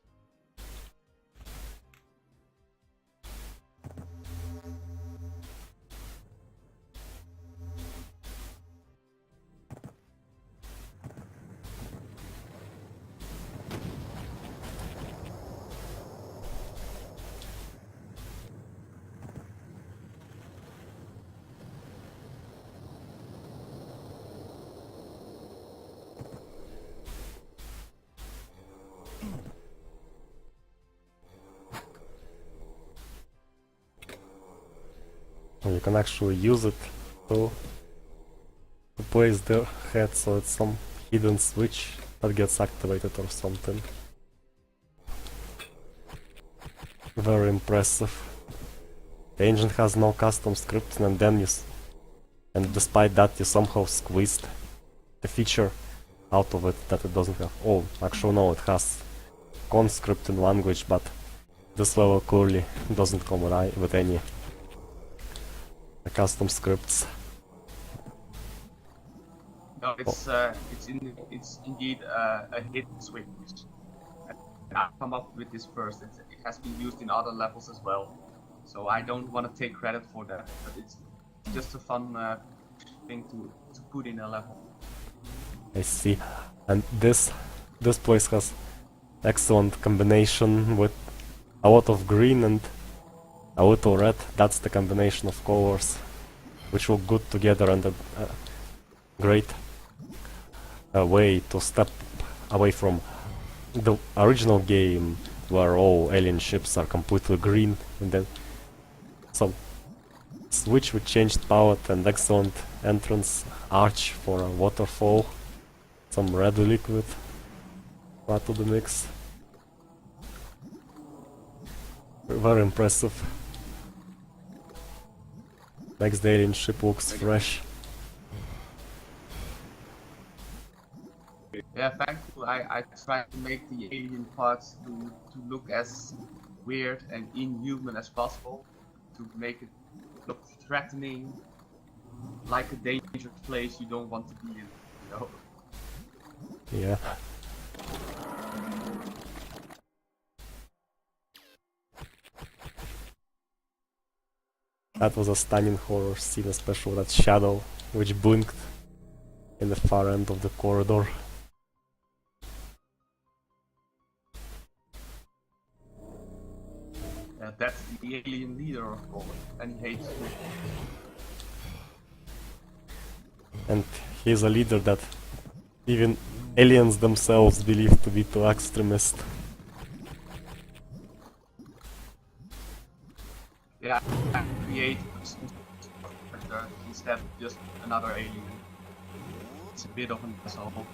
And you can actually use it to place the head, so it's some hidden switch that gets activated or something. Very impressive. The engine has no custom scripting, and then and despite that you somehow squeezed the feature out of it that it doesn't have. Oh, actually no, it has con scripting language, but this level clearly doesn't come with any custom scripts. No, it's indeed a hidden switch. I come up with this first. It has been used in other levels as well, so I don't want to take credit for that. But it's just a fun thing to put in a level. I see. And this place has excellent combination with a lot of green and a little red. That's the combination of colors which look good together, and a great way to step away from the original game where all alien ships are completely green, and then some switch with changed palette and excellent entrance arch for a waterfall, some red liquid part of the mix. Very impressive. Makes the alien ship looks fresh. Yeah, thankfully I tried to make the alien parts to look as weird and inhuman as possible, to make it look threatening, like a dangerous place you don't want to be in, you know? Yeah. That was a stunning horror scene, especially that shadow which blinked in the far end of the corridor. Yeah, that's the alien leader, of course, and he hates you. And he's a leader that even aliens themselves believe to be too extremist. Yeah, create instead of just another alien. It's a bit of an asshole.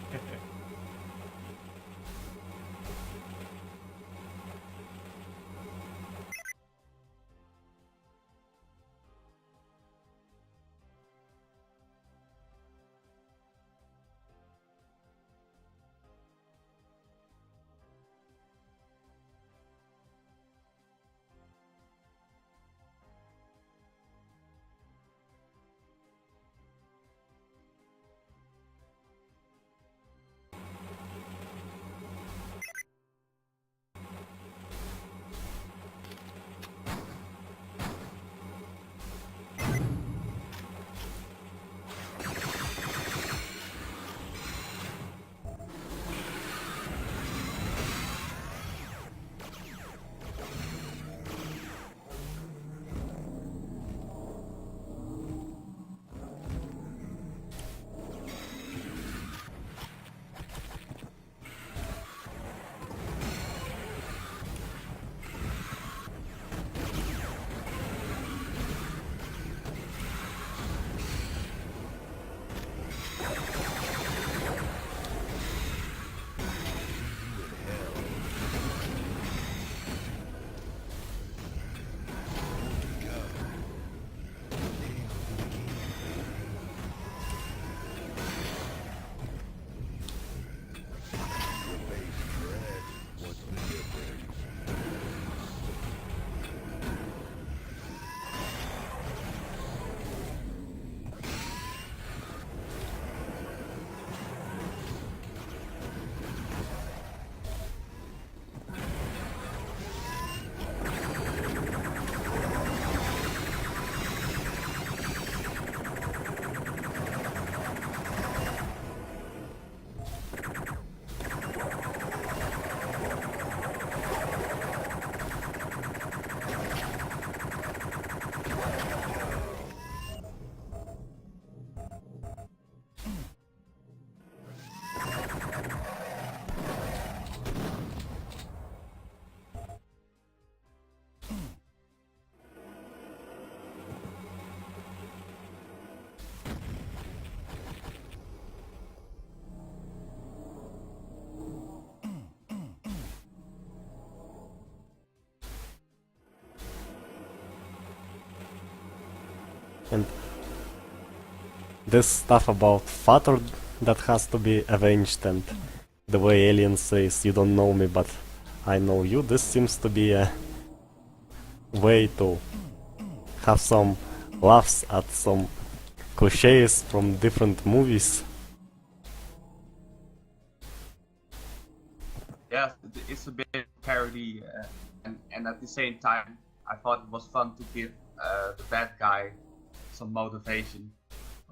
And this stuff about father that has to be avenged, and the way Alien says, you don't know me but I know you, this seems to be a way to have some laughs at some cliches from different movies. Yeah, it's a bit of parody, and at the same time, I thought it was fun to give the bad guy some motivation.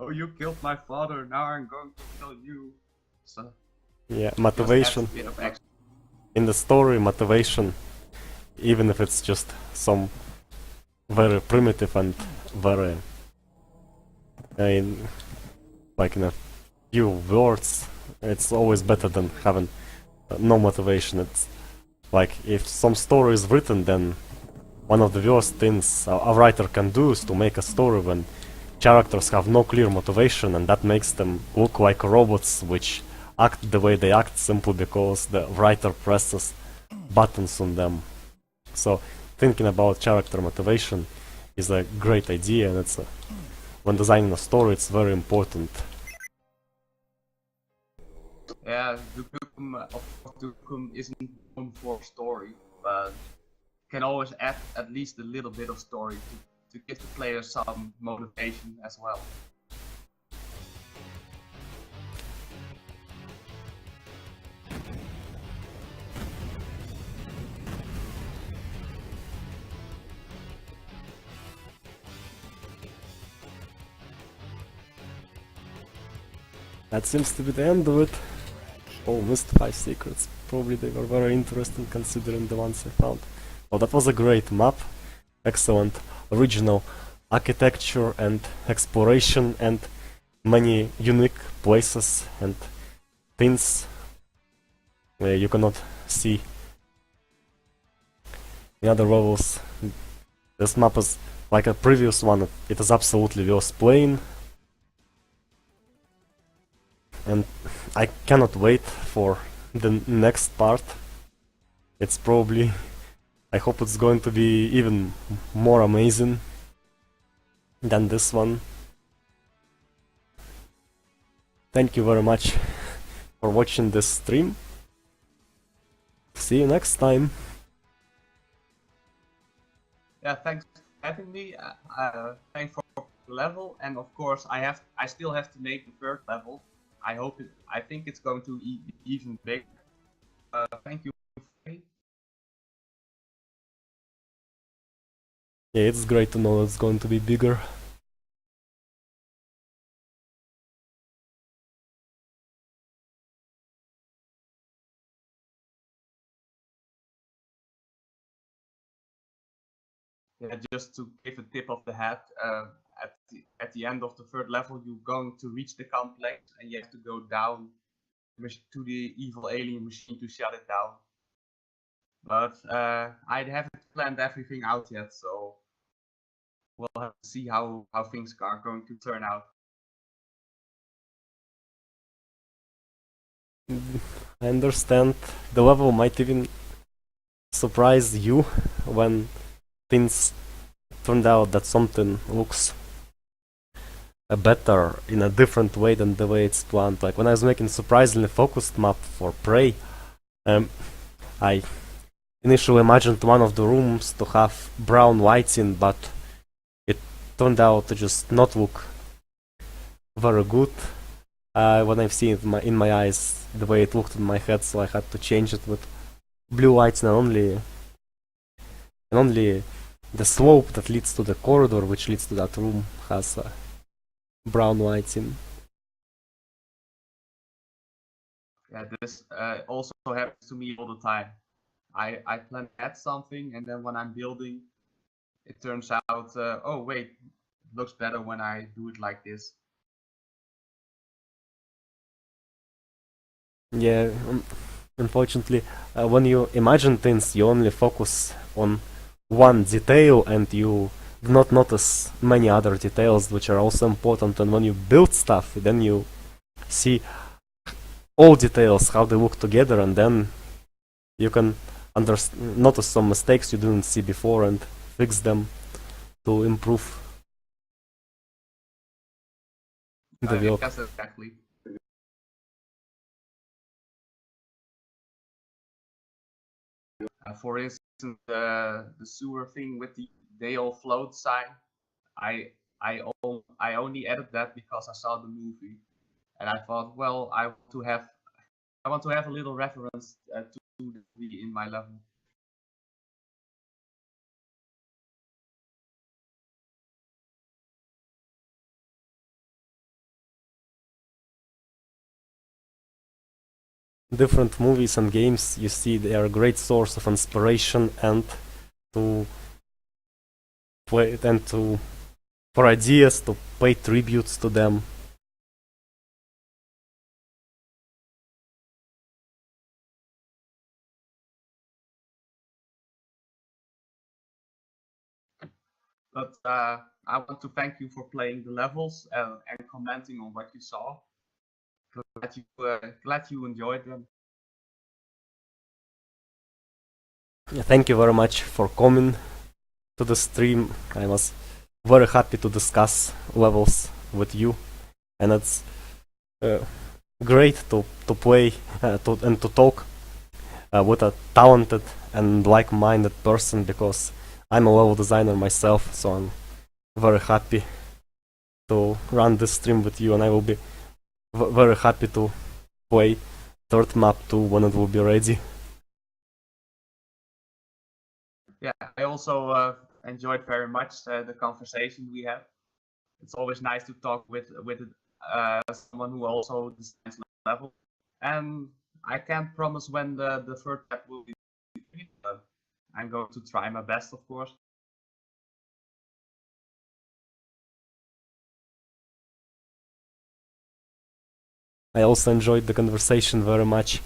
Oh, you killed my father, now I'm going to kill you. So Yeah, just motivation. adds a bit of extra. In the story, motivation, even if it's just some very primitive and very, I mean, like in a few words, it's always better than having no motivation. It's like if some story is written, then one of the worst things a writer can do is to make a story when characters have no clear motivation, and that makes them look like robots which act the way they act simply because the writer presses buttons on them. So thinking about character motivation is a great idea, and it's when designing a story, it's very important. Yeah, Dukum isn't known for story, but can always add at least a little bit of story to give the player some motivation as well. That seems to be the end of it. Oh, missed 5 secrets. Probably they were very interesting considering the ones I found. Oh, that was a great map. Excellent original architecture and exploration and many unique places and things where you cannot see in other levels. This map is like a previous one. It is absolutely worth playing. And I cannot wait for the next part. It's probably... I hope it's going to be even more amazing than this one. Thank you very much for watching this stream. See you next time. Yeah, thanks for having me. Thanks for the level, and of course I still have to make the third level. I think it's going to be even bigger. Thank you. Yeah, it's great to know it's going to be bigger. Yeah, just to give a tip of the hat, at the end of the third level, you're going to reach the complex, and you have to go down to the evil alien machine to shut it down. But I haven't planned everything out yet, so we'll have to see how things are going to turn out. I understand. The level might even surprise you when things turned out that something looks better in a different way than the way it's planned. Like when I was making surprisingly focused map for Prey, I initially imagined one of the rooms to have brown lights in, but it turned out to just not look very good when I've seen it in my eyes the way it looked in my head, so I had to change it with blue lights, and only the slope that leads to the corridor which leads to that room has brown lights in. Yeah, this also happens to me all the time. I plan to add something, and then when I'm building, it turns out, oh wait, it looks better when I do it like this. Yeah, unfortunately, when you imagine things, you only focus on one detail and you do not notice many other details which are also important. And when you build stuff, then you see all details, how they look together, and then you can notice some mistakes you didn't see before and fix them to improve the work. Yes, exactly. For instance, the sewer thing with the "they all float" sign, I only added that because I saw the movie, and I thought, well, I want to have a little reference to the movie in my level. Different movies and games, you see, they are a great source of inspiration and to play and to for ideas to pay tributes to them. But I want to thank you for playing the levels and commenting on what you saw. Glad you enjoyed them. Thank you very much for coming to the stream. I was very happy to discuss levels with you, and it's great to play and to talk with a talented and like-minded person, because I'm a level designer myself, so I'm very happy to run this stream with you, and I will be very happy to play third map too when it will be ready. Yeah, I also enjoyed very much the conversation we had. It's always nice to talk with someone who also designs level. And I can't promise when the third map will be, but I'm going to try my best, of course. I also enjoyed the conversation very much.